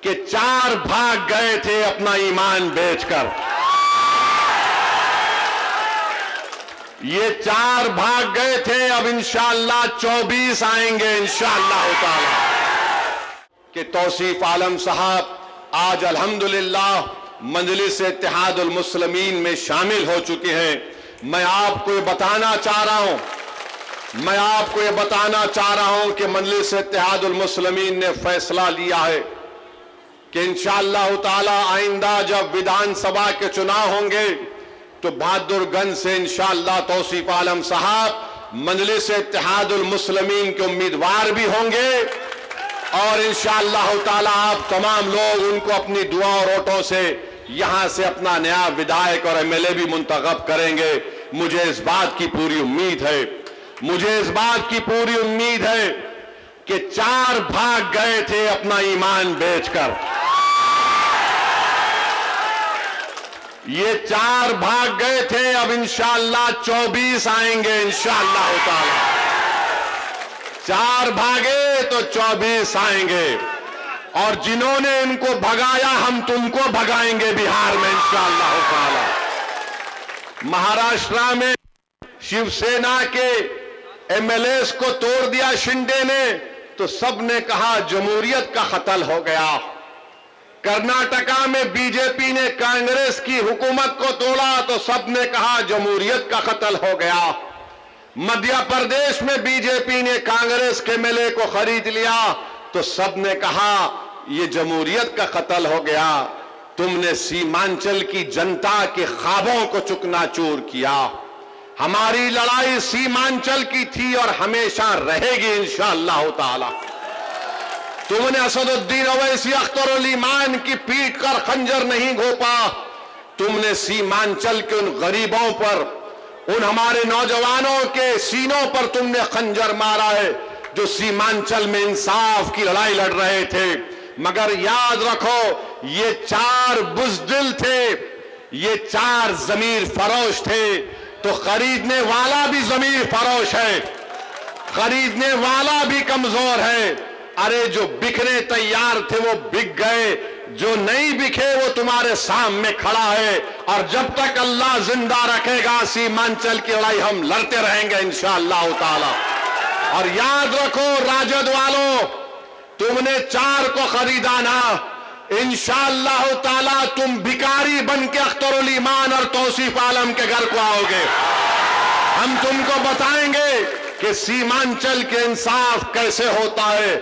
कि 4 भाग गए थे अपना ईमान बेचकर। ये 4 भाग गए थे, अब इंशाअल्लाह 24 आएंगे इंशाअल्लाह ताला। कि तौसीफ आलम साहब आज अल्हम्दुलिल्लाह मजलिस इत्तेहादुल मुस्लिमीन में शामिल हो चुके हैं। मैं आपको ये बताना चाह रहा हूं कि मजलिस इत्तेहादुल मुस्लिमीन ने फैसला लिया है कि इंशाअल्लाह ताला आइंदा जब विधानसभा के चुनाव होंगे तो बहादुरगंज से इंशाअल्लाह तौसीफ आलम साहब मजलिस इत्तेहादुल मुस्लिमीन के उम्मीदवार भी होंगे और इंशाअल्लाह ताला आप तमाम लोग उनको अपनी दुआ और वोटों से यहां से अपना नया विधायक और एमएलए भी मुंतखब करेंगे। मुझे इस बात की पूरी उम्मीद है कि 4 भाग गए थे अपना ईमान बेचकर। ये 4 भाग गए थे, अब इंशाअल्लाह 24 आएंगे इंशाअल्लाह ताला। 4 भागे तो 24 आएंगे और जिन्होंने इनको भगाया हम तुमको भगाएंगे बिहार में इंशाअल्लाह ताला। महाराष्ट्र में शिवसेना के एमएलएस को तोड़ दिया शिंदे ने तो सबने कहा जमहूरियत का खतल हो गया। कर्नाटका में बीजेपी ने कांग्रेस की हुकूमत को तोड़ा तो सबने कहा जमहूरियत का खतल हो गया। मध्य प्रदेश में बीजेपी ने कांग्रेस के एमएलए को खरीद लिया तो सबने कहा यह जमहूरियत का कत्ल हो गया। तुमने सीमांचल की जनता के ख्वाबों को चुकनाचूर किया। हमारी लड़ाई सीमांचल की थी और हमेशा रहेगी इंशाअल्लाह ताला। तुमने असदुद्दीन ओवैसी अख्तरुल ईमान की पीठ कर खंजर नहीं घोंपा। तुमने सीमांचल के उन गरीबों पर, उन हमारे नौजवानों के सीनों पर तुमने खंजर मारा है जो सीमांचल में इंसाफ की लड़ाई लड़ रहे थे। मगर याद रखो ये 4 बुज़दिल थे, ये 4 जमीर फरोश थे। तो खरीदने वाला भी जमीर फरोश है, खरीदने वाला भी कमजोर है। अरे जो बिकने तैयार थे वो बिक गए, जो नहीं बिके वो तुम्हारे सामने खड़ा है। और जब तक अल्लाह जिंदा रखेगा सीमांचल की लड़ाई हम लड़ते रहेंगे इंशाअल्लाह ताला। और याद रखो राजद वालों, तुमने 4 को खरीदा ना, इंशाअल्लाह ताला तुम भिखारी बन के अख्तरुल ईमान और तौसीफ आलम के घर को आओगे। हम तुमको बताएंगे कि सीमांचल के इंसाफ कैसे होता है।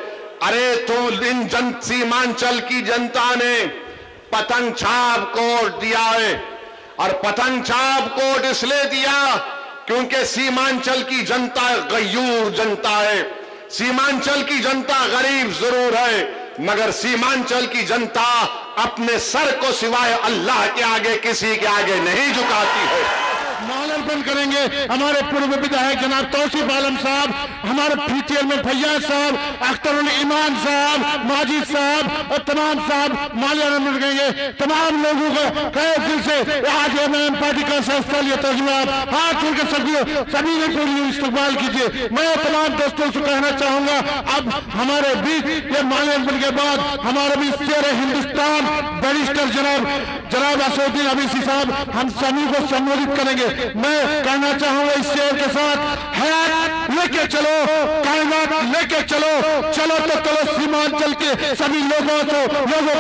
अरे तुम इन सीमांचल की जनता ने पतंग छाप कोड दिया है और पतंग छाप कोड इसलिए दिया क्योंकि सीमांचल की जनता गयूर जनता है। सीमांचल की जनता गरीब जरूर है मगर सीमांचल की जनता अपने सर को सिवाय अल्लाह के आगे किसी के आगे नहीं झुकाती है। माल्यार्पण करेंगे हमारे पूर्व विधायक जनाब तौसीफ आलम साहब, हमारे चेयरमैन फैयाज साहब, अख्तरुल ईमान साहब, माजिद साहब और तमाम साहब माल्यार्पण करेंगे। तमाम लोगों को कई दिल से आज एमएम पार्टी का स्थलीय तजुर्बा हाथ छोड़कर सभी ने पूरी इस्तकबाल कीजिए। मैं तमाम दोस्तों से कहना चाहूंगा अब हमारे बीच ये माल्यार्पण के बाद हमारे बीच शेर हिंदुस्तान बैरिस्टर जनाब असदुद्दीन ओवैसी साहब हम सभी को संबोधित करेंगे। मैं कहना चाहूंगा इस शेर के साथ हयात लेके चलो, कायनात लेके चलो, चलो तो चलो सीमांचल के सभी लोगों का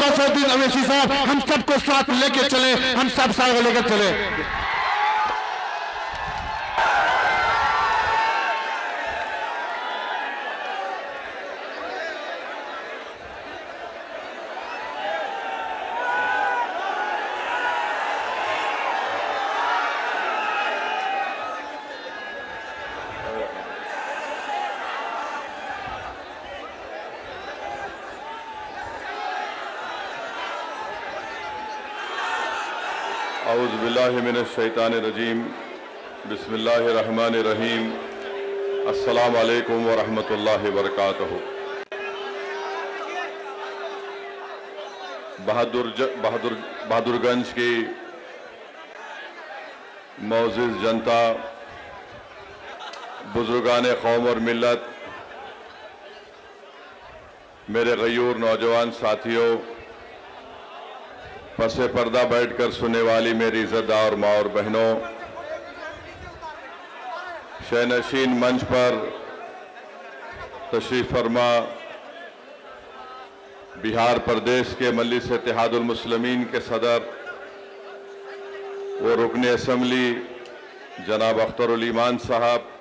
असदुद्दीन ओवैसी साहब हम सबको साथ लेके चले, हम सब साथ लेकर चले। औज़ु बिल्लाहि मिनश शैतानिर रजीम, बिस्मिल्लाहिर रहमानिर रहीम, अस्सलामु अलैकुम व रहमतुल्लाहि व बरकातहू। बहादुरगंज की मौजूद जनता, बुजुर्गान कौम और मिल्लत, मेरे गयूर नौजवान साथियों, पसे पर्दा बैठकर सुनने वाली मेरी इज़्ज़तदार माँ और बहनों, शहनशीन मंच पर तशरीफ फरमा बिहार प्रदेश के मजलिस इत्तेहादुल मुस्लिमीन के सदर व रुकन असम्बली जनाब अख्तरुल ईमान साहब,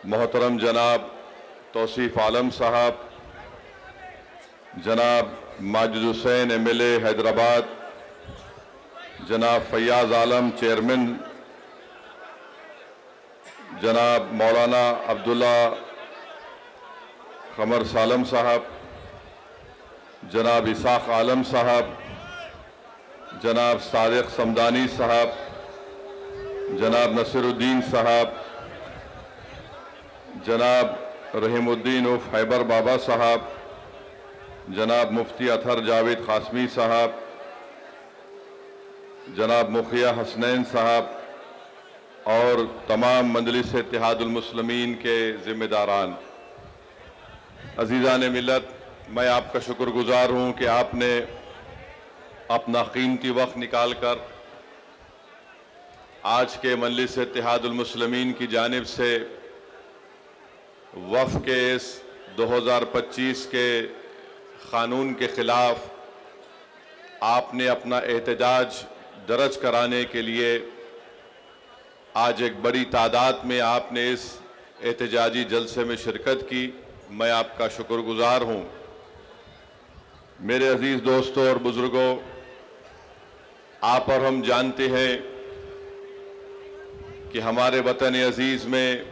मोहतरम जनाब तौसीफ आलम साहब, जनाब माजिद हुसैन MLA हैदराबाद, जनाब फैयाज आलम चेयरमैन, जनाब मौलाना अब्दुल्ला कमर सालम साहब, जनाब इसाक आलम साहब, जनाब सादिक समदानी साहब, जनाब नसीरुद्दीन साहब, जनाब रहीमुद्दीन उर्फ हैबर बाबा साहब, जनाब मुफ्ती अतहर जावेद कासमी साहब, जनाब मुखिया हसनैन साहब और तमाम मजलिस इत्तेहादुल मुस्लिमीन के ज़िम्मेदारान, अज़ीज़ान मिल्लत, मैं आपका शुक्रगुजार हूँ कि आपने अपना कीमती वक्त निकाल कर आज के मजलिस इत्तेहादुल मुस्लिमीन की जानिब से वफ़ के इस 2025 के क़ानून के ख़िलाफ़ आपने अपना एहतजाज दर्ज कराने के लिए आज एक बड़ी तादाद में आपने इस एहतजाजी जलसे में शिरकत की। मैं आपका शुक्रगुजार हूँ। मेरे अजीज़ दोस्तों और बुज़ुर्गों, आप और हम जानते हैं कि हमारे वतन अजीज़ में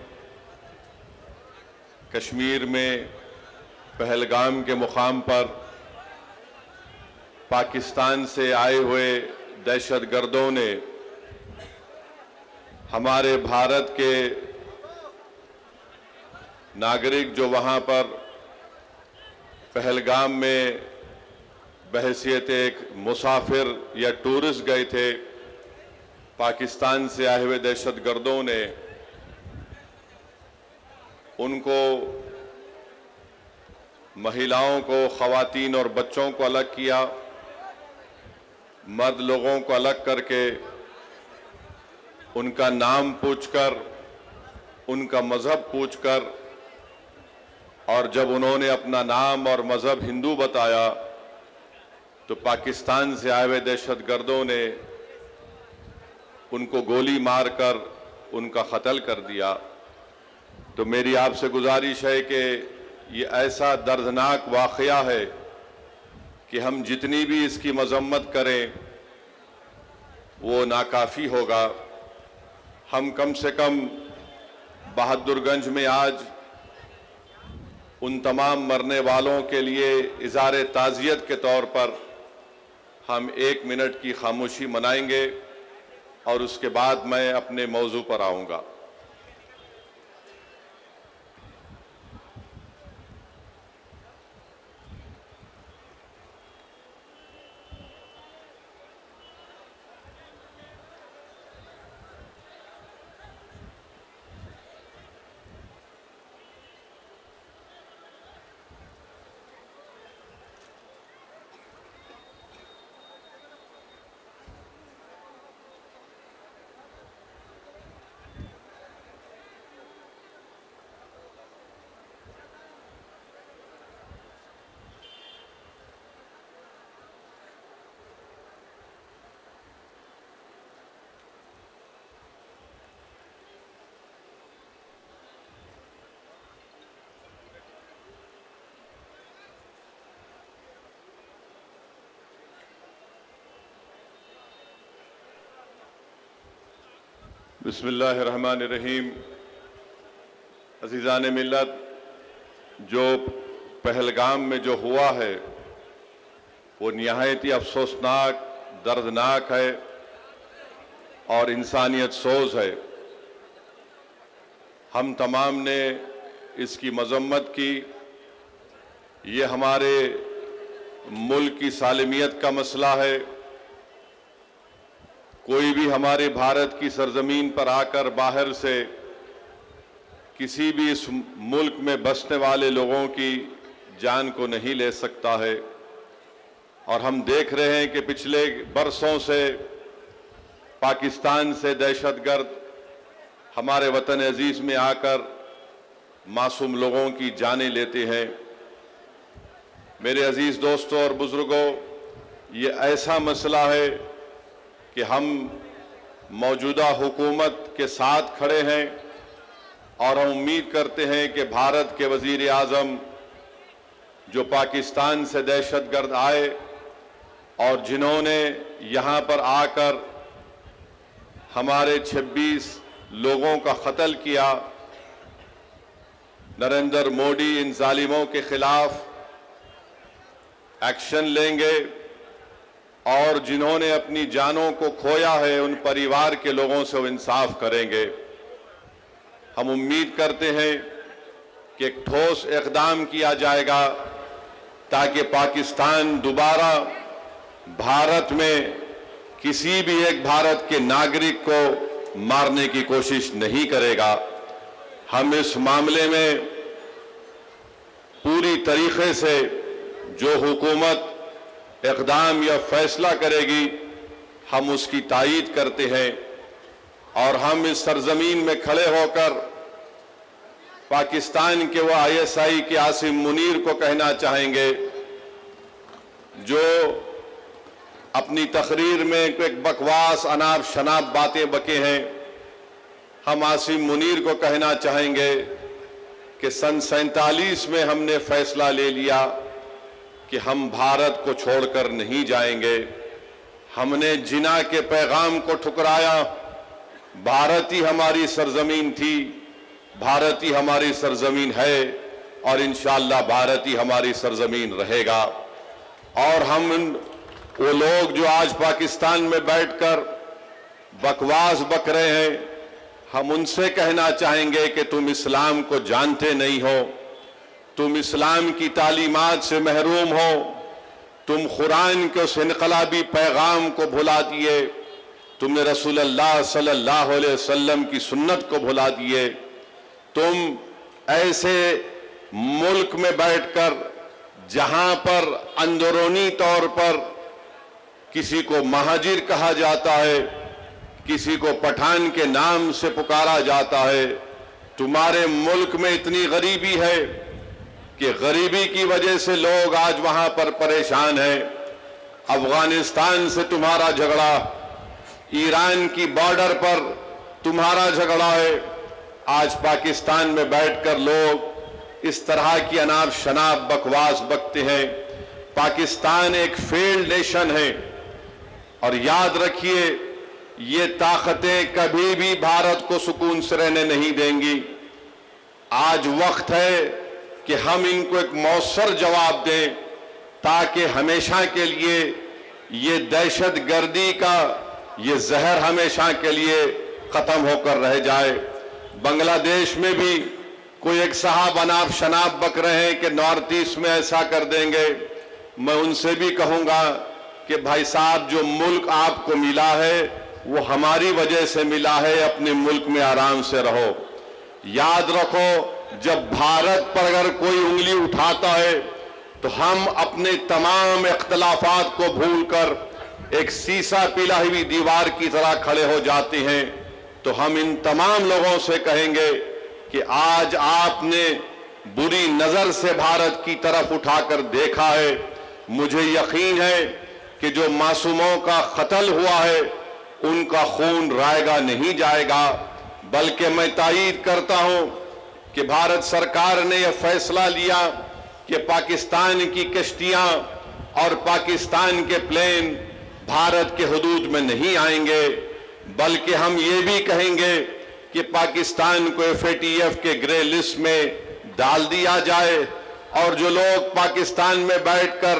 कश्मीर में पहलगाम के मुकाम पर पाकिस्तान से आए हुए दहशतगर्दों ने हमारे भारत के नागरिक जो वहाँ पर पहलगाम में बहैसियत एक मुसाफिर या टूरिस्ट गए थे, पाकिस्तान से आए हुए दहशतगर्दों ने उनको, महिलाओं को, ख़वातीन और बच्चों को अलग किया, मर्द लोगों को अलग करके उनका नाम पूछकर, उनका मज़हब पूछकर, और जब उन्होंने अपना नाम और मज़हब हिंदू बताया तो पाकिस्तान से आए हुए दहशतगर्दों ने उनको गोली मारकर उनका कत्ल कर दिया। तो मेरी आपसे गुजारिश है कि ये ऐसा दर्दनाक वाक़या है कि हम जितनी भी इसकी मज़म्मत करें वो नाकाफ़ी होगा। हम कम से कम बहादुरगंज में आज उन तमाम मरने वालों के लिए इज़हार ताज़ियत के तौर पर हम 1 मिनट की खामोशी मनाएंगे और उसके बाद मैं अपने मौजू पर आऊँगा। बिस्मिल्लाहिर्रहमानिर्रहीम। अज़ीज़ान मिल्लत, जो पहलगाम में जो हुआ है वो निहायत ही अफसोसनाक, दर्दनाक है और इंसानियत सोज है। हम तमाम ने इसकी मज़म्मत की। ये हमारे मुल्क की सालिमियत का मसला है। कोई भी हमारे भारत की सरजमीन पर आकर बाहर से किसी भी इस मुल्क में बसने वाले लोगों की जान को नहीं ले सकता है। और हम देख रहे हैं कि पिछले बरसों से पाकिस्तान से दहशतगर्द हमारे वतन अजीज में आकर मासूम लोगों की जानें लेते हैं। मेरे अजीज दोस्तों और बुजुर्गों, ये ऐसा मसला है कि हम मौजूदा हुकूमत के साथ खड़े हैं और हम उम्मीद करते हैं कि भारत के वजीर आज़म जो पाकिस्तान से दहशतगर्द आए और जिन्होंने यहाँ पर आकर हमारे 26 लोगों का कत्ल किया, नरेंद्र मोदी इन जालिमों के खिलाफ एक्शन लेंगे और जिन्होंने अपनी जानों को खोया है उन परिवार के लोगों से वो इंसाफ करेंगे। हम उम्मीद करते हैं कि एक ठोस इक़दाम किया जाएगा ताकि पाकिस्तान दोबारा भारत में किसी भी एक भारत के नागरिक को मारने की कोशिश नहीं करेगा। हम इस मामले में पूरी तरीके से जो हुकूमत इक़दाम या फैसला करेगी हम उसकी तायीद करते हैं और हम इस सरजमीन में खड़े होकर पाकिस्तान के वह ISI के आसिम मुनीर को कहना चाहेंगे जो अपनी तकरीर में एक बकवास अनाप शनाप बातें बके हैं। हम आसिम मुनीर को कहना चाहेंगे कि सन 47 में हमने फैसला ले लिया कि हम भारत को छोड़कर नहीं जाएंगे। हमने जिना के पैगाम को ठुकराया। भारत ही हमारी सरजमीन थी, भारत ही हमारी सरजमीन है और इंशाअल्लाह भारत ही हमारी सरजमीन रहेगा। और हम वो लोग जो आज पाकिस्तान में बैठकर बकवास बक रहे हैं, हम उनसे कहना चाहेंगे कि तुम इस्लाम को जानते नहीं हो, तुम इस्लाम की तालीमात से महरूम हो, तुम कुरान के उस इनकलाबी पैगाम को भुला दिए, तुमने रसूलुल्लाह सल्लल्लाहु अलैहि वसल्लम की सुन्नत को भुला दिए। तुम ऐसे मुल्क में बैठकर जहां पर अंदरूनी तौर पर किसी को महाजिर कहा जाता है, किसी को पठान के नाम से पुकारा जाता है, तुम्हारे मुल्क में इतनी गरीबी है कि गरीबी की वजह से लोग आज वहां पर परेशान हैं। अफगानिस्तान से तुम्हारा झगड़ा, ईरान की बॉर्डर पर तुम्हारा झगड़ा है। आज पाकिस्तान में बैठकर लोग इस तरह की अनाप शनाप बकवास बकते हैं। पाकिस्तान एक फेल्ड नेशन है और याद रखिए ये ताकतें कभी भी भारत को सुकून से रहने नहीं देंगी। आज वक्त है कि हम इनको एक मौसर जवाब दें ताकि हमेशा के लिए ये दहशतगर्दी का ये जहर हमेशा के लिए खत्म होकर रह जाए। बांग्लादेश में भी कोई एक साहब अनाप शनाप बक रहे हैं कि नॉर्थ ईस्ट में ऐसा कर देंगे। मैं उनसे भी कहूंगा कि भाई साहब जो मुल्क आपको मिला है वो हमारी वजह से मिला है, अपने मुल्क में आराम से रहो। याद रखो जब भारत पर अगर कोई उंगली उठाता है तो हम अपने तमाम इख्तलाफात को भूलकर एक सीसा पिला हुई दीवार की तरह खड़े हो जाते हैं। तो हम इन तमाम लोगों से कहेंगे कि आज आपने बुरी नजर से भारत की तरफ उठाकर देखा है। मुझे यकीन है कि जो मासूमों का कत्ल हुआ है उनका खून रायगा नहीं जाएगा, बल्कि मैं तायीद करता हूं कि भारत सरकार ने यह फैसला लिया कि पाकिस्तान की कश्तियां और पाकिस्तान के प्लेन भारत के हुदूद में नहीं आएंगे, बल्कि हम ये भी कहेंगे कि पाकिस्तान को FATF के ग्रे लिस्ट में डाल दिया जाए। और जो लोग पाकिस्तान में बैठकर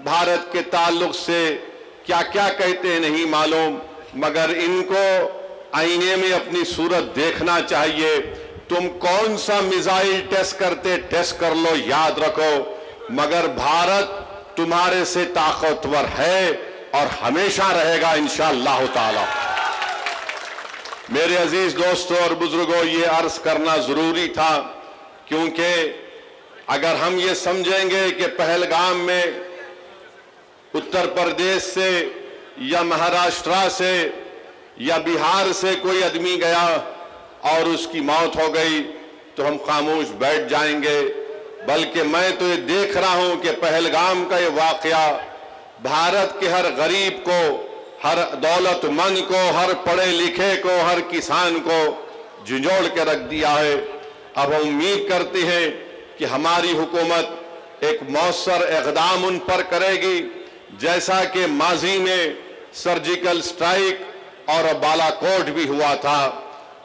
भारत के ताल्लुक से क्या क्या कहते हैं नहीं मालूम, मगर इनको आईने में अपनी सूरत देखना चाहिए। तुम कौन सा मिसाइल टेस्ट करते टेस्ट कर लो, याद रखो, मगर भारत तुम्हारे से ताकतवर है और हमेशा रहेगा इंशाअल्लाह ताला। मेरे अजीज दोस्तों और बुजुर्गों, ये अर्ज करना जरूरी था क्योंकि अगर हम ये समझेंगे कि पहलगाम में उत्तर प्रदेश से या महाराष्ट्र से या बिहार से कोई आदमी गया और उसकी मौत हो गई तो हम खामोश बैठ जाएंगे, बल्कि मैं तो ये देख रहा हूं कि पहलगाम का ये वाकया भारत के हर गरीब को, हर दौलतमंद को, हर पढ़े लिखे को, हर किसान को झंझोड़ के रख दिया है। अब हम उम्मीद करते हैं कि हमारी हुकूमत एक मौसर इक़दाम उन पर करेगी, जैसा कि माजी में सर्जिकल स्ट्राइक और बालाकोट भी हुआ था।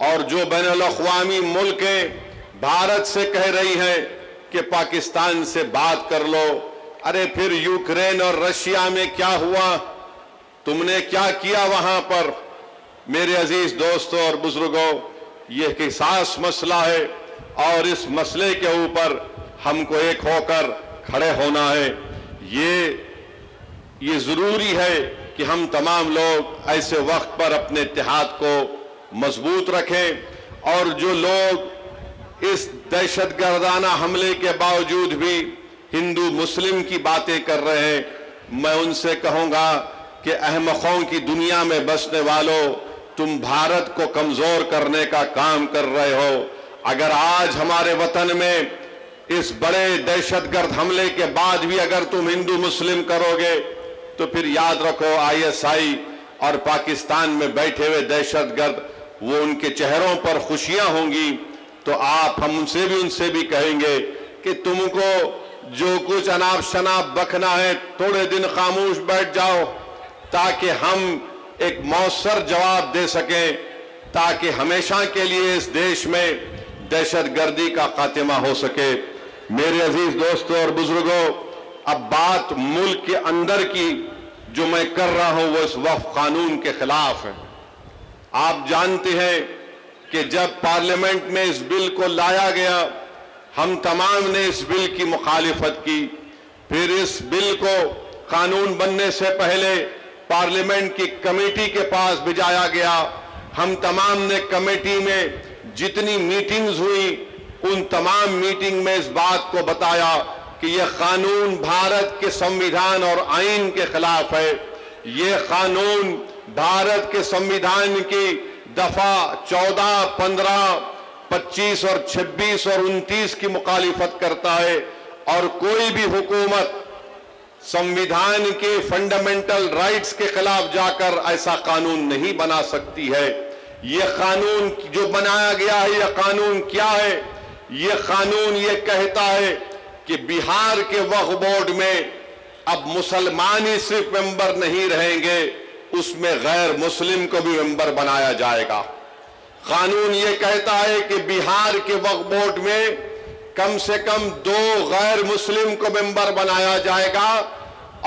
और जो बैनुल-अक़वामी मुल्कें भारत से कह रही हैं कि पाकिस्तान से बात कर लो, अरे फिर यूक्रेन और रशिया में क्या हुआ, तुमने क्या किया वहां पर? मेरे अजीज दोस्तों और बुजुर्गों, यह एक हसास मसला है और इस मसले के ऊपर हमको एक होकर खड़े होना है। ये जरूरी है कि हम तमाम लोग ऐसे वक्त पर अपने इत्तेहाद को मजबूत रखें और जो लोग इस दहशतगर्दाना हमले के बावजूद भी हिंदू मुस्लिम की बातें कर रहे हैं, मैं उनसे कहूंगा कि अहमकों की दुनिया में बसने वालों, तुम भारत को कमजोर करने का काम कर रहे हो। अगर आज हमारे वतन में इस बड़े दहशतगर्द हमले के बाद भी अगर तुम हिंदू मुस्लिम करोगे तो फिर याद रखो ISI और पाकिस्तान में बैठे हुए दहशतगर्द, वो उनके चेहरों पर खुशियां होंगी। तो हम उनसे भी कहेंगे कि तुमको जो कुछ अनाप शनाप बकना है थोड़े दिन खामोश बैठ जाओ, ताकि हम एक मौसर जवाब दे सकें, ताकि हमेशा के लिए इस देश में दहशतगर्दी का खात्मा हो सके। मेरे अजीज दोस्तों और बुजुर्गों, अब बात मुल्क के अंदर की जो मैं कर रहा हूं वो इस वक्फ कानून के खिलाफ है। आप जानते हैं कि जब पार्लियामेंट में इस बिल को लाया गया, हम तमाम ने इस बिल की मुखालिफत की। फिर इस बिल को कानून बनने से पहले पार्लियामेंट की कमेटी के पास भिजाया गया। हम तमाम ने कमेटी में जितनी मीटिंग्स हुई उन तमाम मीटिंग में इस बात को बताया कि यह कानून भारत के संविधान और आईन के खिलाफ है। यह कानून भारत के संविधान की दफा 14, 15, 25 और 26 और 29 की मुखालिफत करता है। और कोई भी हुकूमत संविधान के फंडामेंटल राइट्स के खिलाफ जाकर ऐसा कानून नहीं बना सकती है। यह कानून जो बनाया गया है, यह कानून क्या है? यह कानून यह कहता है कि बिहार के वक्फ बोर्ड में अब मुसलमान ही सिर्फ मेंबर नहीं रहेंगे, उसमें गैर मुस्लिम को भी मेंबर बनाया जाएगा। कानून यह कहता है कि बिहार के वक्फ बोर्ड में कम से कम 2 गैर मुस्लिम को मेंबर बनाया जाएगा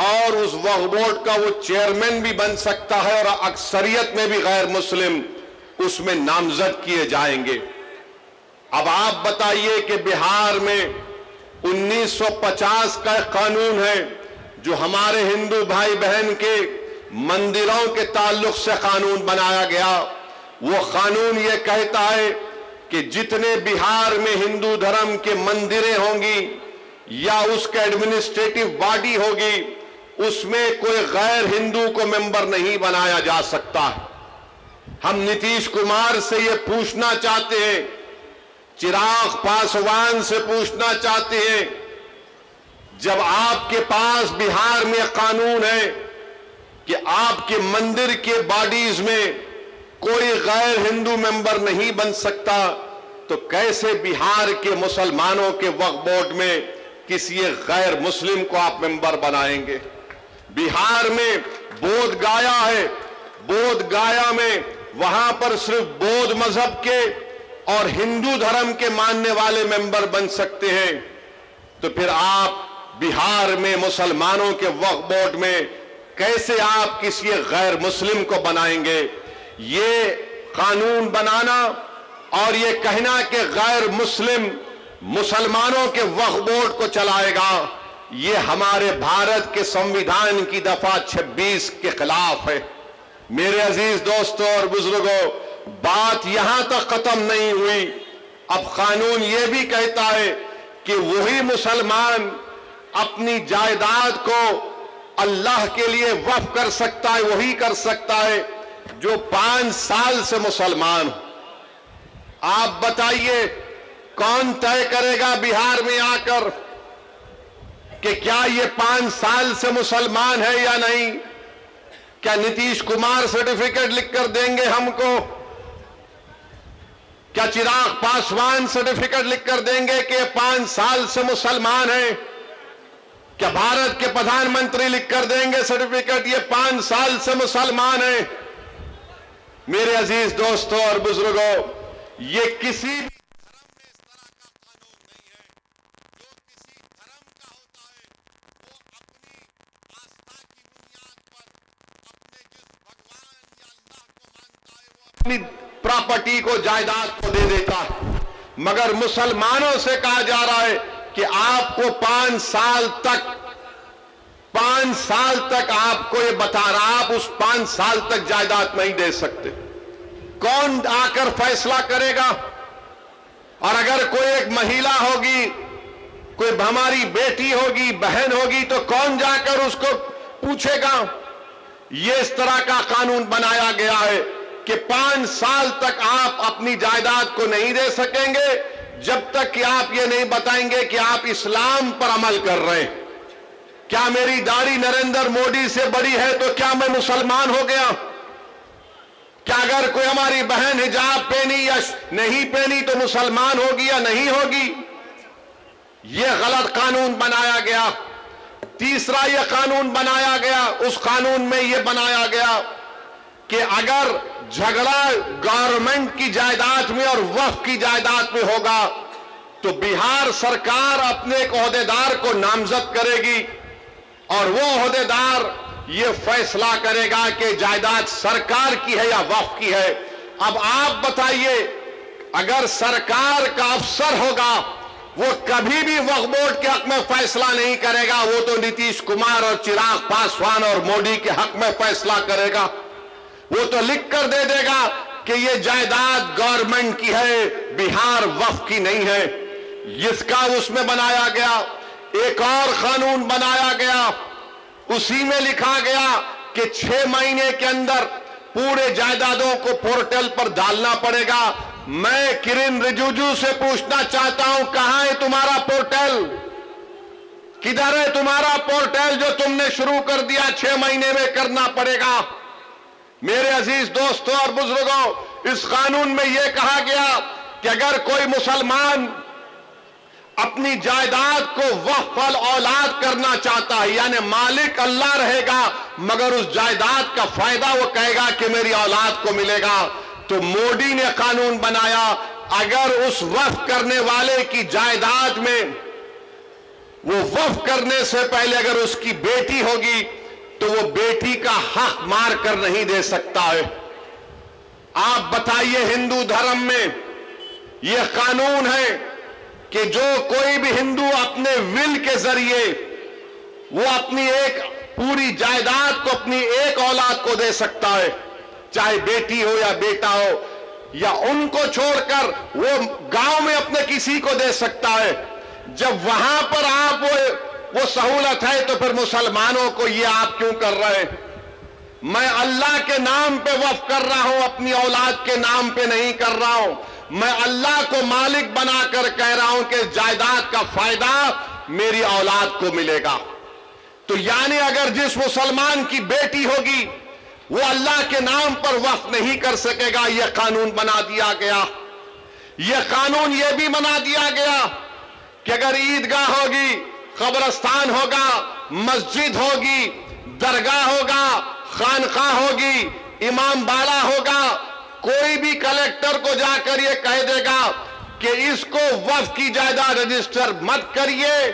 और उस वक्फ बोर्ड का वो चेयरमैन भी बन सकता है और अक्सरियत में भी गैर मुस्लिम उसमें नामजद किए जाएंगे। अब आप बताइए कि बिहार में 1950 का कानून है जो हमारे हिंदू भाई बहन के मंदिरों के ताल्लुक से कानून बनाया गया। वो कानून ये कहता है कि जितने बिहार में हिंदू धर्म के मंदिरें होंगी या उसके एडमिनिस्ट्रेटिव बॉडी होगी, उसमें कोई गैर हिंदू को मेंबर नहीं बनाया जा सकता। हम नीतीश कुमार से ये पूछना चाहते हैं, चिराग पासवान से पूछना चाहते हैं, जब आपके पास बिहार में कानून है कि आपके मंदिर के बॉडीज में कोई गैर हिंदू मेंबर नहीं बन सकता, तो कैसे बिहार के मुसलमानों के वक्फ बोर्ड में किसी गैर मुस्लिम को आप मेंबर बनाएंगे? बिहार में बोध गाया है, बोध गाया में वहां पर सिर्फ बौद्ध मजहब के और हिंदू धर्म के मानने वाले मेंबर बन सकते हैं। तो फिर आप बिहार में मुसलमानों के वक्फ बोर्ड में कैसे आप किसी गैर मुस्लिम को बनाएंगे? ये कानून बनाना और ये कहना कि गैर मुस्लिम मुसलमानों के वक्फ बोर्ड को चलाएगा, ये हमारे भारत के संविधान की दफा 26 के खिलाफ है। मेरे अजीज दोस्तों और बुजुर्गों, बात यहां तक खत्म नहीं हुई। अब कानून यह भी कहता है कि वही मुसलमान अपनी जायदाद को अल्लाह के लिए वक्फ कर सकता है वही कर सकता है जो 5 साल से मुसलमान हो। आप बताइए कौन तय करेगा बिहार में आकर कि क्या ये 5 साल से मुसलमान है या नहीं? क्या नीतीश कुमार सर्टिफिकेट लिखकर देंगे हमको? क्या चिराग पासवान सर्टिफिकेट लिखकर देंगे कि 5 साल से मुसलमान है? क्या भारत के प्रधानमंत्री लिखकर देंगे सर्टिफिकेट ये 5 साल से मुसलमान है? मेरे अजीज दोस्तों और बुजुर्गों, ये किसी भी धर्म में इस तरह का कानून नहीं है। जो किसी धर्म का होता है वो अपनी आस्था की बुनियाद पर अपने जिस भगवान या अल्लाह को मानता है वो अपनी प्रॉपर्टी को, जायदाद को दे देता है। मगर मुसलमानों से कहा जा रहा है कि आपको 5 साल तक आपको ये बता रहा, आप उस 5 साल तक जायदाद नहीं दे सकते। कौन आकर फैसला करेगा? और अगर कोई एक महिला होगी, कोई हमारी बेटी होगी, बहन होगी, तो कौन जाकर उसको पूछेगा? ये इस तरह का कानून बनाया गया है कि 5 साल तक आप अपनी जायदाद को नहीं दे सकेंगे जब तक कि आप ये नहीं बताएंगे कि आप इस्लाम पर अमल कर रहे हैं। क्या मेरी दाढ़ी नरेंद्र मोदी से बड़ी है तो क्या मैं मुसलमान हो गया? क्या अगर कोई हमारी बहन हिजाब पहनी या नहीं पहनी तो मुसलमान होगी या नहीं होगी? यह गलत कानून बनाया गया। तीसरा यह कानून बनाया गया, उस कानून में यह बनाया गया कि अगर झगड़ा गवर्नमेंट की जायदाद में और वक्फ की जायदाद में होगा तो बिहार सरकार अपने एक ओहदेदार को नामजद करेगी और वो ओहदेदार ये फैसला करेगा कि जायदाद सरकार की है या वक्फ की है। अब आप बताइए, अगर सरकार का अफसर होगा वो कभी भी वक्फ बोर्ड के हक में फैसला नहीं करेगा, वो तो नीतीश कुमार और चिराग पासवान और मोदी के हक में फैसला करेगा। वो तो लिख कर दे देगा कि ये जायदाद गवर्नमेंट की है, बिहार वक्फ की नहीं है। इसका उसमें बनाया गया। एक और कानून बनाया गया, उसी में लिखा गया कि 6 महीने के अंदर पूरे जायदादों को पोर्टल पर डालना पड़ेगा। मैं किरेन रिजिजू से पूछना चाहता हूं, कहां है तुम्हारा पोर्टल? किधर है तुम्हारा पोर्टल जो तुमने शुरू कर दिया? 6 महीने में करना पड़ेगा। मेरे अजीज दोस्तों और बुजुर्गों, इस कानून में यह कहा गया कि अगर कोई मुसलमान अपनी जायदाद को वक्फ अल औलाद करना चाहता है, यानी मालिक अल्लाह रहेगा मगर उस जायदाद का फायदा वो कहेगा कि मेरी औलाद को मिलेगा, तो मोदी ने कानून बनाया अगर उस वक्फ करने वाले की जायदाद में वो वक्फ करने से पहले अगर उसकी बेटी होगी तो वो बेटी का हक मार कर नहीं दे सकता है। आप बताइए, हिंदू धर्म में यह कानून है कि जो कोई भी हिंदू अपने विल के जरिए वो अपनी एक पूरी जायदाद को अपनी एक औलाद को दे सकता है, चाहे बेटी हो या बेटा हो, या उनको छोड़कर वो गांव में अपने किसी को दे सकता है। जब वहां पर आप वो सहूलत है तो फिर मुसलमानों को ये आप क्यों कर रहे हैं? मैं अल्लाह के नाम पे वक्फ कर रहा हूं, अपनी औलाद के नाम पे नहीं कर रहा हूं। मैं अल्लाह को मालिक बनाकर कह रहा हूं कि जायदाद का फायदा मेरी औलाद को मिलेगा। तो यानी अगर जिस मुसलमान की बेटी होगी वो अल्लाह के नाम पर वक्फ नहीं कर सकेगा, यह कानून बना दिया गया। यह कानून यह भी बना दिया गया कि अगर ईदगाह होगी, कब्रस्तान होगा, मस्जिद होगी, दरगाह होगा, खानकाह होगी, इमाम बाड़ा होगा, कोई भी कलेक्टर को जाकर ये कह देगा कि इसको वक्फ की जायदाद रजिस्टर मत करिए,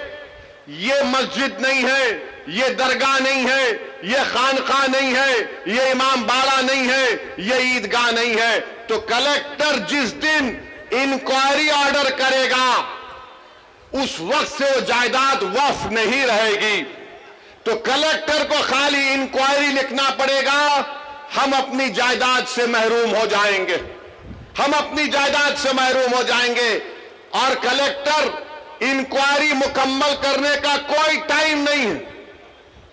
ये मस्जिद नहीं है, ये दरगाह नहीं है, ये खानकाह नहीं है, ये इमाम बाड़ा नहीं है, ये ईदगाह नहीं है, तो कलेक्टर जिस दिन इंक्वायरी ऑर्डर करेगा उस वक्त से वो जायदाद वक्फ नहीं रहेगी। तो कलेक्टर को खाली इंक्वायरी लिखना पड़ेगा, हम अपनी जायदाद से महरूम हो जाएंगे, हम अपनी जायदाद से महरूम हो जाएंगे। और कलेक्टर इंक्वायरी मुकम्मल करने का कोई टाइम नहीं है,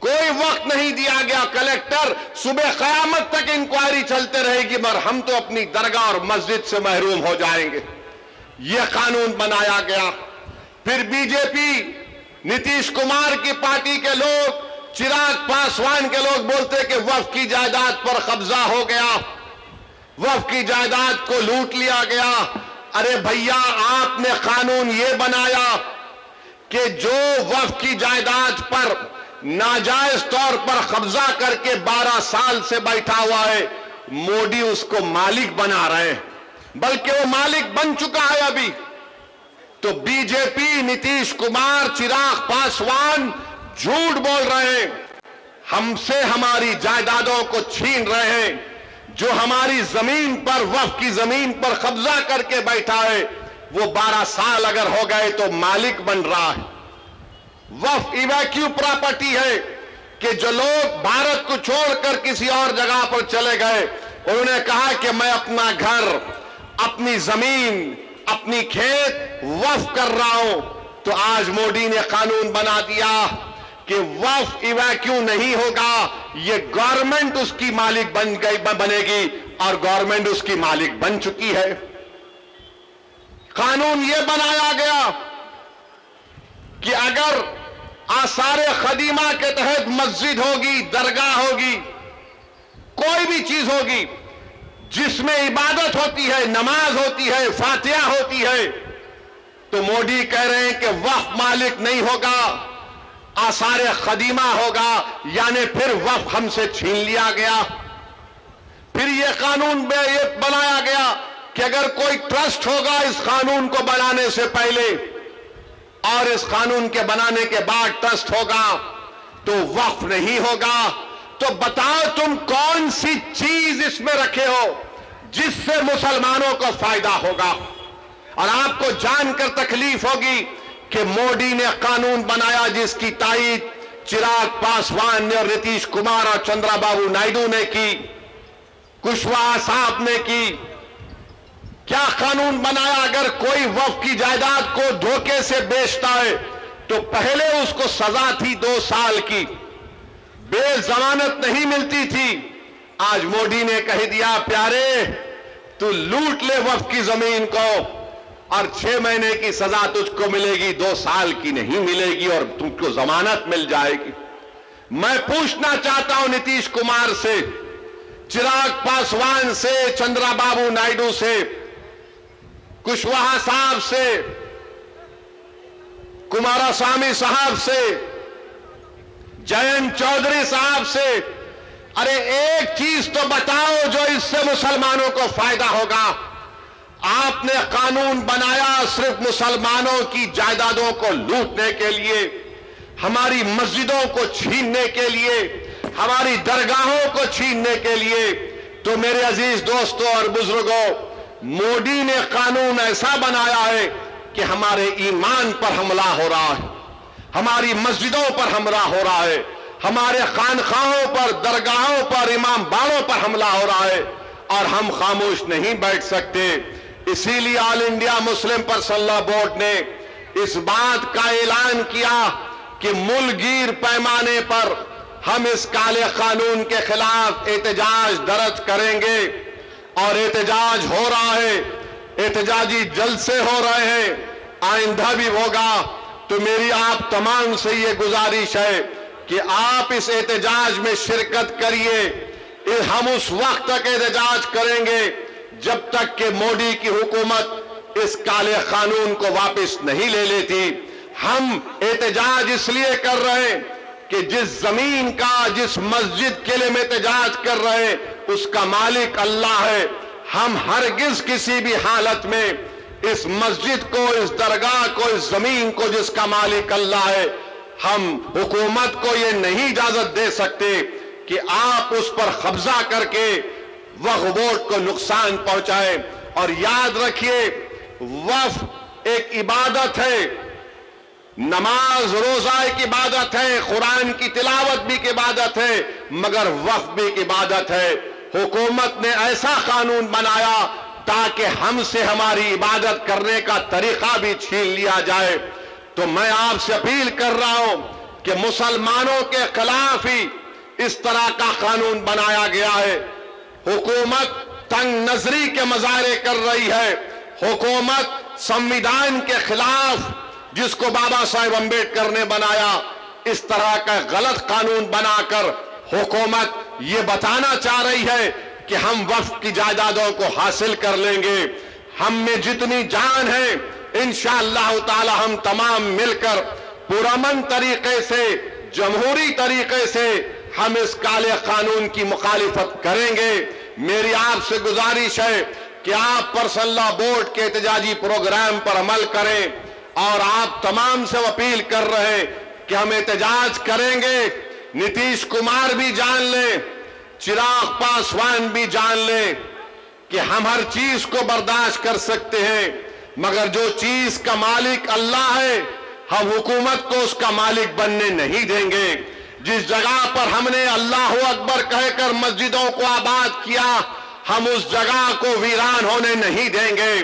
कोई वक्त नहीं दिया गया। कलेक्टर सुबह कयामत तक इंक्वायरी चलते रहेगी, मगर हम तो अपनी दरगाह और मस्जिद से महरूम हो जाएंगे। यह कानून बनाया गया। फिर बीजेपी, नीतीश कुमार की पार्टी के लोग, चिराग पासवान के लोग बोलते कि वक्फ की जायदाद पर कब्जा हो गया, वक्फ की जायदाद को लूट लिया गया। अरे भैया, आपने कानून यह बनाया कि जो वक्फ की जायदाद पर नाजायज तौर पर कब्जा करके 12 साल से बैठा हुआ है, मोदी उसको मालिक बना रहे हैं, बल्कि वो मालिक बन चुका है अभी। तो बीजेपी, नीतीश कुमार, चिराग पासवान झूठ बोल रहे हैं, हमसे हमारी जायदादों को छीन रहे हैं। जो हमारी जमीन पर, वक्फ की जमीन पर कब्जा करके बैठा है, वो 12 साल अगर हो गए तो मालिक बन रहा है। वक्फ इवैक्यू प्रॉपर्टी है कि जो लोग भारत को छोड़कर किसी और जगह पर चले गए, उन्होंने कहा कि मैं अपना घर, अपनी जमीन, अपनी खेत वक्फ कर रहा हूं। तो आज मोदी ने कानून बना दिया कि वक्फ इवैक्यू नहीं होगा, ये गवर्नमेंट उसकी मालिक बनेगी, और गवर्नमेंट उसकी मालिक बन चुकी है। कानून यह बनाया गया कि अगर आसारे खदीमा के तहत मस्जिद होगी, दरगाह होगी, कोई भी चीज होगी जिसमें इबादत होती है, नमाज होती है, फातिहा होती है, तो मोदी कह रहे हैं कि वक्फ मालिक नहीं होगा, आसारे खदीमा होगा, यानी फिर वक्फ हमसे छीन लिया गया। फिर यह कानून बनाया गया कि अगर कोई ट्रस्ट होगा इस कानून को बनाने से पहले और इस कानून के बनाने के बाद ट्रस्ट होगा, तो वक्फ नहीं होगा। तो बताओ तुम कौन सी चीज इसमें रखे हो जिससे मुसलमानों को फायदा होगा। और आपको जानकर तकलीफ होगी कि मोदी ने कानून बनाया जिसकी तायीद चिराग पासवान ने और नीतीश कुमार और चंद्रबाबू नायडू ने की, कुशवाहा साहब ने की। क्या कानून बनाया, अगर कोई वक्फ की जायदाद को धोखे से बेचता है तो पहले उसको सजा थी 2 साल की, बेजमानत नहीं मिलती थी। आज मोदी ने कह दिया, प्यारे तू लूट ले वक्फ की जमीन को और 6 महीने की सजा तुझको मिलेगी, 2 साल की नहीं मिलेगी और तुमको जमानत मिल जाएगी। मैं पूछना चाहता हूं नीतीश कुमार से, चिराग पासवान से, चंद्रबाबू नायडू से, कुशवाहा साहब से, कुमारस्वामी साहब से, जयंत चौधरी साहब से, अरे एक चीज तो बताओ जो इससे मुसलमानों को फायदा होगा। आपने कानून बनाया सिर्फ मुसलमानों की जायदादों को लूटने के लिए, हमारी मस्जिदों को छीनने के लिए, हमारी दरगाहों को छीनने के लिए। तो मेरे अजीज दोस्तों और बुजुर्गों, मोदी ने कानून ऐसा बनाया है कि हमारे ईमान पर हमला हो रहा है, हमारी मस्जिदों पर हमला हो रहा है, हमारे खानखाहों पर, दरगाहों पर, इमाम बाड़ों पर हमला हो रहा है, और हम खामोश नहीं बैठ सकते। इसीलिए all India Muslim personal law board ने इस बात का ऐलान किया कि मुल्कगीर पैमाने पर हम इस काले कानून के खिलाफ एहतजाज दर्ज करेंगे। और एहतजाज हो रहा है, एहतजाजी जलसे हो रहे हैं, आइंदा भी होगा। तो मेरी आप तमाम से ये गुजारिश है कि आप इस एहतजाज में शिरकत करिए। हम उस वक्त तक एहतजाज करेंगे जब तक कि मोदी की हुकूमत इस काले कानून को वापस नहीं ले लेती। हम एहतजाज इसलिए कर रहे हैं कि जिस जमीन का, जिस मस्जिद के लिए हम एहतजाज कर रहे हैं, उसका मालिक अल्लाह है। हम हरगिज किसी भी हालत में इस मस्जिद को, इस दरगाह को, इस जमीन को जिसका मालिक अल्लाह है, हम हुकूमत को यह नहीं इजाजत दे सकते कि आप उस पर कब्जा करके वक्फ बोर्ड को नुकसान पहुंचाए। और याद रखिए, वक्फ एक इबादत है, नमाज रोजा एक इबादत है, कुरान की तिलावत भी एक इबादत है, मगर वक्फ भी एक इबादत है। हुकूमत ने ऐसा कानून बनाया ताकि हमसे हमारी इबादत करने का तरीका भी छीन लिया जाए। तो मैं आपसे अपील कर रहा हूं कि मुसलमानों के खिलाफ ही इस तरह का कानून बनाया गया है। हुकूमत तंग नजरी के मुजाहरे कर रही है। हुकूमत संविधान के खिलाफ, जिसको बाबा साहेब अम्बेडकर ने बनाया, इस तरह का गलत कानून बनाकर हुकूमत ये बताना चाह रही है कि हम वक्फ की जायदादों को हासिल कर लेंगे। हम में जितनी जान है इंशाअल्लाह ताला हम तमाम मिलकर पुरअमन तरीके से, जमहूरी तरीके से हम इस काले कानून की मुखालिफत करेंगे। मेरी आपसे गुजारिश है कि आप पर्सनल लॉ बोर्ड के एहतजाजी प्रोग्राम पर अमल करें, और आप तमाम से अपील कर रहे हैं कि हम एहतजाज करेंगे। नीतीश कुमार भी जान लें, चिराग पासवान भी जान लें कि हम हर चीज को बर्दाश्त कर सकते हैं, मगर जो चीज का मालिक अल्लाह है, हम हुकूमत को उसका मालिक बनने नहीं देंगे। जिस जगह पर हमने अल्लाह अकबर कहकर मस्जिदों को आबाद किया, हम उस जगह को वीरान होने नहीं देंगे।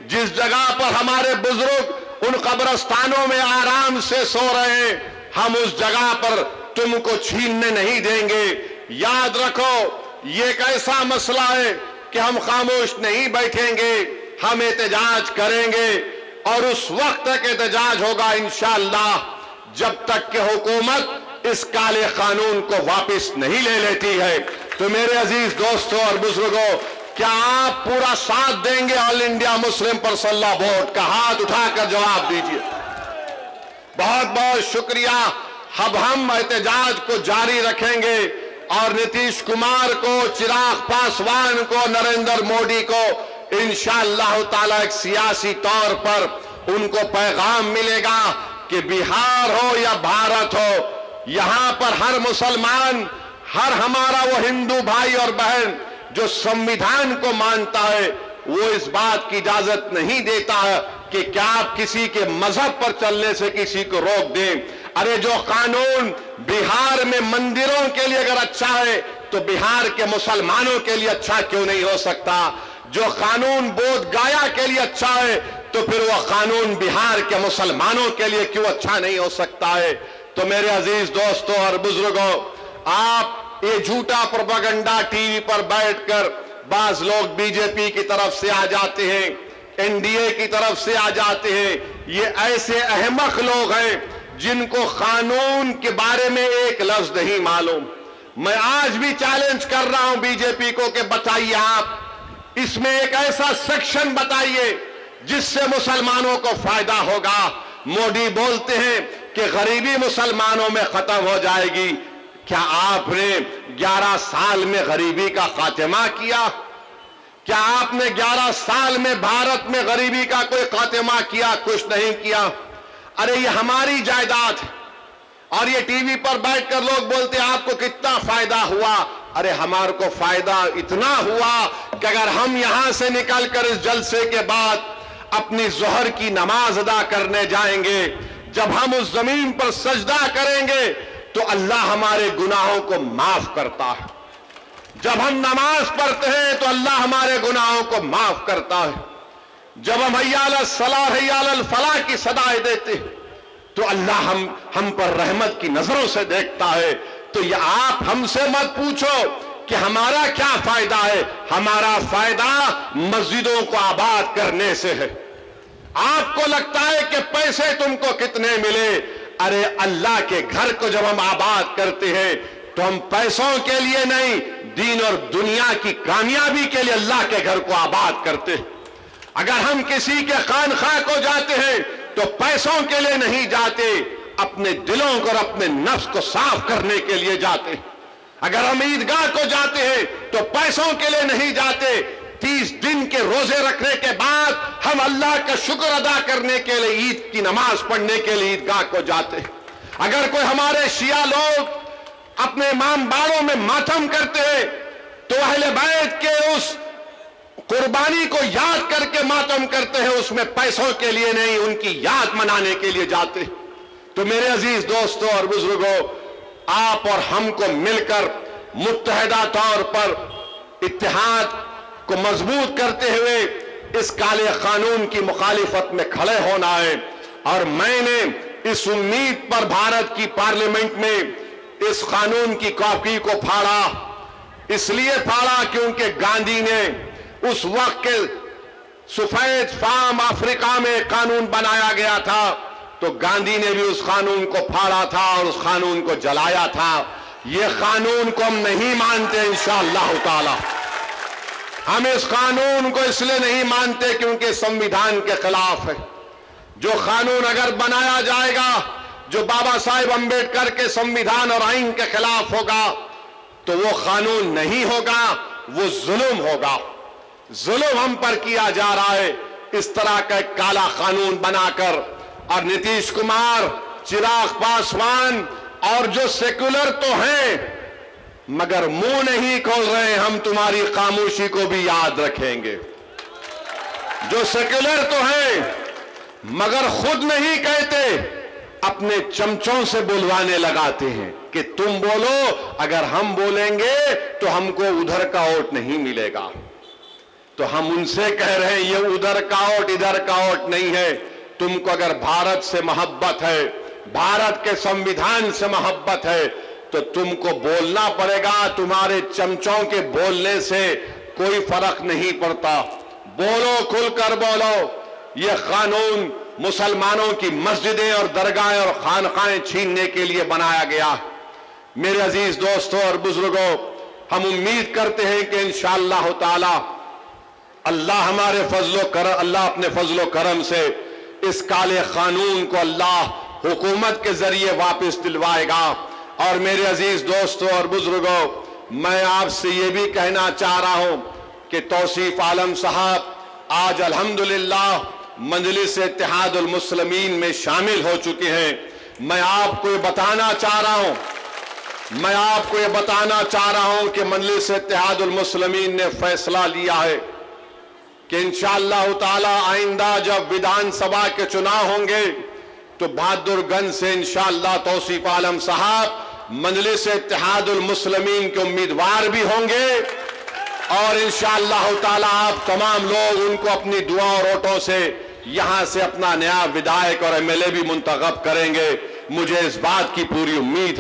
जिस जगह पर हमारे बुजुर्ग उन कब्रस्तानों में आराम से सो रहे हैं, हम उस जगह पर तुमको छीनने नहीं देंगे। याद रखो, ये एक ऐसा मसला है कि हम खामोश नहीं बैठेंगे, हम एहतजाज करेंगे, और उस वक्त तक एहतजाज होगा इंशाअल्लाह जब तक कि हुकूमत इस काले कानून को वापस नहीं ले लेती है। तो मेरे अजीज दोस्तों और बुजुर्गों, क्या आप पूरा साथ देंगे all India Muslim personal law board का? हाथ उठाकर जवाब दीजिए। बहुत बहुत शुक्रिया। अब हम एहतजाज को जारी रखेंगे और नीतीश कुमार को, चिराग पासवान को, नरेंद्र मोदी को इंशाअल्लाह ताला एक सियासी तौर पर उनको पैगाम मिलेगा कि बिहार हो या भारत हो, यहां पर हर मुसलमान, हर हमारा वो हिंदू भाई और बहन जो संविधान को मानता है, वो इस बात की इजाजत नहीं देता है कि क्या आप किसी के मजहब पर चलने से किसी को रोक दें। अरे जो कानून बिहार में मंदिरों के लिए अगर अच्छा है, तो बिहार के मुसलमानों के लिए अच्छा क्यों नहीं हो सकता? जो कानून बोध गया के लिए अच्छा है, तो फिर वह कानून बिहार के मुसलमानों के लिए क्यों अच्छा नहीं हो सकता है? तो मेरे अजीज दोस्तों और बुजुर्गों, आप ये झूठा प्रोपेगेंडा टीवी पर बैठकर, बाज लोग बीजेपी की तरफ से आ जाते हैं, एनडीए की तरफ से आ जाते हैं। ये ऐसे अहमक लोग हैं जिनको कानून के बारे में एक लफ्ज नहीं मालूम। मैं आज भी चैलेंज कर रहा हूं बीजेपी को कि बताइए, आप इसमें एक ऐसा सेक्शन बताइए जिससे मुसलमानों को फायदा होगा। मोदी बोलते हैं कि गरीबी मुसलमानों में खत्म हो जाएगी। क्या आपने 11 साल में गरीबी का खात्मा किया? क्या आपने 11 साल में भारत में गरीबी का कोई खात्मा किया? कुछ नहीं किया। अरे ये हमारी जायदाद, और ये टीवी पर बैठकर लोग बोलते हैं आपको कितना फायदा हुआ। अरे हमारे को फायदा इतना हुआ कि अगर हम यहां से निकलकर इस जलसे के बाद अपनी जोहर की नमाज अदा करने जाएंगे, जब हम उस जमीन पर सजदा करेंगे तो अल्लाह हमारे गुनाहों को माफ करता है। जब हम नमाज पढ़ते हैं तो अल्लाह हमारे गुनाहों को माफ करता है। जब हम हैया अलल सलाह हैया अलल फलाह की सदाएं देते हैं तो अल्लाह हम पर रहमत की नजरों से देखता है। तो ये आप हमसे मत पूछो कि हमारा क्या फायदा है। हमारा फायदा मस्जिदों को आबाद करने से है। आपको लगता है कि पैसे तुमको कितने मिले? अरे अल्लाह के घर को जब हम आबाद करते हैं तो हम पैसों के लिए नहीं, दीन और दुनिया की कामयाबी के लिए अल्लाह के घर को आबाद करते हैं। अगर हम किसी के खानखा को जाते हैं तो पैसों के लिए नहीं जाते, अपने दिलों को और अपने नफ्स को साफ करने के लिए जाते। अगर हम ईदगाह को जाते हैं तो पैसों के लिए नहीं जाते, 30 दिन के रोजे रखने के बाद हम अल्लाह का शुक्र अदा करने के लिए, ईद की नमाज पढ़ने के लिए ईदगाह को जाते। अगर कोई हमारे शिया लोग अपने इमाम बाड़ों में मातम करते हैं तो अहले बैत के उस कुर्बानी को याद करके मातम करते हैं, उसमें पैसों के लिए नहीं, उनकी याद मनाने के लिए जाते। तो मेरे अजीज दोस्तों और बुजुर्गों, आप और हमको मिलकर मुत्तहिदा तौर पर इत्तेहाद को मजबूत करते हुए इस काले कानून की मुखालिफत में खड़े होना है। और मैंने इस उम्मीद पर भारत की पार्लियामेंट में इस कानून की कॉपी को फाड़ा। इसलिए फाड़ा क्योंकि गांधी ने उस वक्त के सफेद फार्म अफ्रीका में कानून बनाया गया था, तो गांधी ने भी उस कानून को फाड़ा था और उस कानून को जलाया था। ये कानून को हम नहीं मानते इंशाअल्लाह ताला। हम इस कानून को इसलिए नहीं मानते क्योंकि संविधान के खिलाफ है। जो कानून अगर बनाया जाएगा जो बाबा साहेब अंबेडकर के संविधान और आइन के खिलाफ होगा, तो वो कानून नहीं होगा, वो जुल्म होगा। जुल्म हम पर किया जा रहा है इस तरह का एक काला कानून बनाकर। और नीतीश कुमार, चिराग पासवान और जो सेक्युलर तो हैं मगर मुंह नहीं खोल रहे, हम तुम्हारी खामोशी को भी याद रखेंगे। जो सेक्युलर तो हैं मगर खुद नहीं कहते, अपने चमचों से बुलवाने लगाते हैं कि तुम बोलो, अगर हम बोलेंगे तो हमको उधर का वोट नहीं मिलेगा। तो हम उनसे कह रहे हैं ये उधर का वोट इधर का वोट नहीं है। तुमको अगर भारत से मोहब्बत है, भारत के संविधान से मोहब्बत है, तो तुमको बोलना पड़ेगा। तुम्हारे चमचों के बोलने से कोई फर्क नहीं पड़ता। बोलो, खुलकर बोलो। यह कानून मुसलमानों की मस्जिदें और दरगाहें और खानकाएं छीनने के लिए बनाया गया। मेरे अजीज दोस्तों और बुजुर्गों, हम उम्मीद करते हैं कि इंशाअल्लाह ताला अल्लाह अल्लाह अपने फजलो करम से इस काले कानून को अल्लाह हुकूमत के जरिए वापस दिलवाएगा। और मेरे अजीज दोस्तों और बुजुर्गों, मैं आपसे ये भी कहना चाह रहा हूं कि तौसीफ आलम साहब आज अल्हम्दुलिल्लाह मजलिस इत्तेहादुल मुस्लिमीन में शामिल हो चुके हैं। मैं आपको ये बताना चाह रहा हूं कि मजलिस इत्तेहादुल मुस्लिमीन ने फैसला लिया है कि इंशाअल्लाह ताला आइंदा जब विधानसभा के चुनाव होंगे तो बहादुरगंज से इंशाअल्लाह तौसीफ आलम साहब मजलिस इत्तेहादुल मुस्लिमीन के उम्मीदवार भी होंगे। और इंशाअल्लाह ताला आप तमाम लोग उनको अपनी दुआ और वोटों से यहां से अपना नया विधायक और एमएलए भी मुंतखब करेंगे। मुझे इस बात की पूरी उम्मीद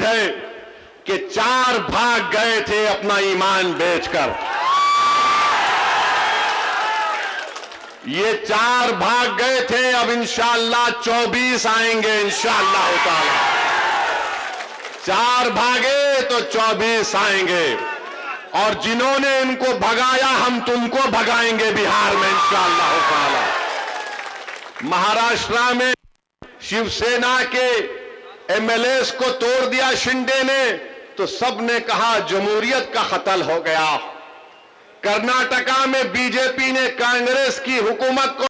है कि 4 भाग गए थे अपना ईमान बेचकर, ये 4 भाग गए थे, अब इंशाअल्लाह 24 आएंगे इंशाअल्लाह ताला। 4 भागे तो 24 आएंगे। और जिन्होंने इनको भगाया हम तुमको भगाएंगे बिहार में इंशाअल्लाह ताला। महाराष्ट्र में शिवसेना के एमएलएस को तोड़ दिया शिंदे ने, तो सबने कहा जमहूरियत का कत्ल हो गया। कर्नाटका में बीजेपी ने कांग्रेस की हुकूमत को